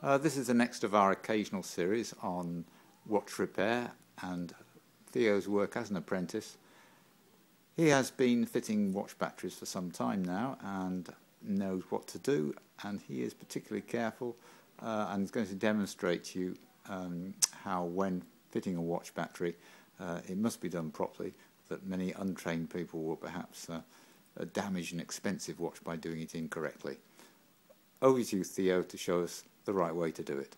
This is the next of our occasional series on watch repair and Theo's work as an apprentice. He has been fitting watch batteries for some time now and knows what to do, and he is particularly careful and is going to demonstrate to you how, when fitting a watch battery, it must be done properly, that many untrained people will perhaps damage an expensive watch by doing it incorrectly. Over to you, Theo, to show us the right way to do it.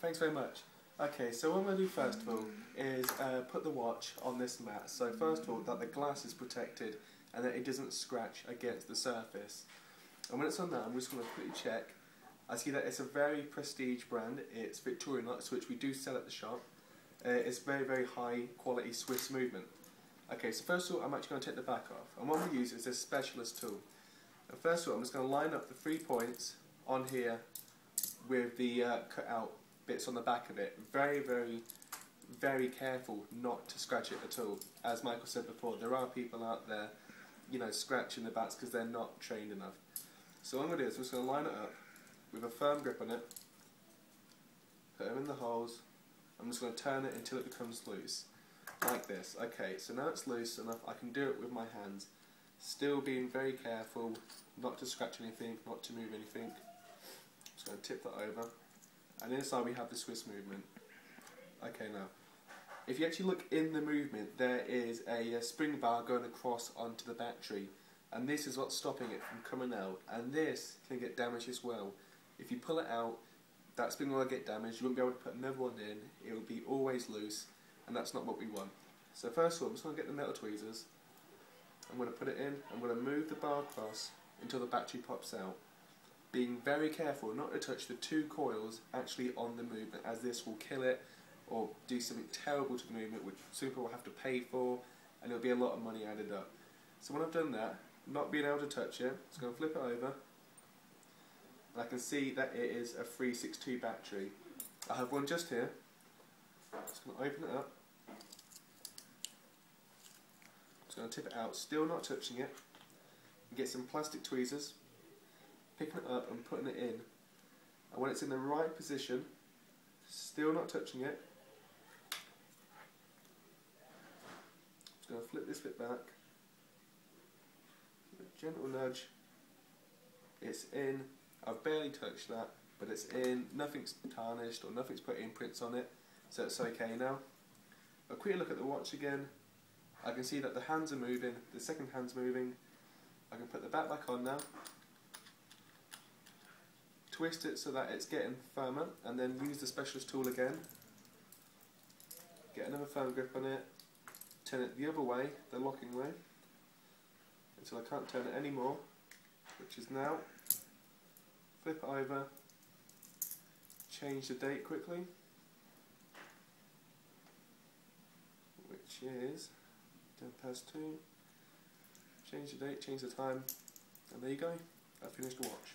Thanks very much. Okay, so what I'm going to do first of all is put the watch on this mat. So first of all, that the glass is protected and that it doesn't scratch against the surface. And when it's on that, I'm just going to quickly check. I see that it's a very prestige brand. It's Victorinox, which we do sell at the shop. It's very, very high quality Swiss movement. Okay, so first of all, I'm actually going to take the back off. And what I'm going to use is this specialist tool. And first of all, I'm just going to line up the 3 points on here with the cut out bits on the back of it. Very, very, very careful not to scratch it at all. As Michael said before, there are people out there, you know, scratching the bats because they're not trained enough. So what I'm going to do is I'm just going to line it up with a firm grip on it, put them in the holes. I'm just going to turn it until it becomes loose, like this. Okay, so now it's loose enough, I can do it with my hands. Still being very careful not to scratch anything, not to move anything. Just going to tip that over. And inside we have the Swiss movement. Okay, now, if you actually look in the movement, there is a spring bar going across onto the battery. And this is what's stopping it from coming out. And this can get damaged as well. If you pull it out, that spring will get damaged. You won't be able to put another one in. It will be always loose. And that's not what we want. So first of all, I'm just going to get the metal tweezers. I'm going to put it in, I'm going to move the bar across until the battery pops out. Being very careful not to touch the 2 coils actually on the movement, as this will kill it or do something terrible to the movement, which some people will have to pay for, and it'll be a lot of money added up. So when I've done that, not being able to touch it, I'm just going to flip it over, and I can see that it is a 362 battery. I have one just here. I'm just going to open it up. Going to tip it out, still not touching it, and get some plastic tweezers, picking it up and putting it in, and when it's in the right position, still not touching it, just going to flip this bit back, a gentle nudge, it's in. I've barely touched that, but it's in, nothing's tarnished or nothing's put imprints on it, so it's okay now. A quick look at the watch again. I can see that the hands are moving, the second hand's moving. I can put the back on now, twist it so that it's getting firmer, and then use the specialist tool again. Get another firm grip on it, turn it the other way, the locking way, until I can't turn it anymore, which is now. Flip it over, change the date quickly, which is 2:10, change the date, change the time, and there you go, I've finished the watch.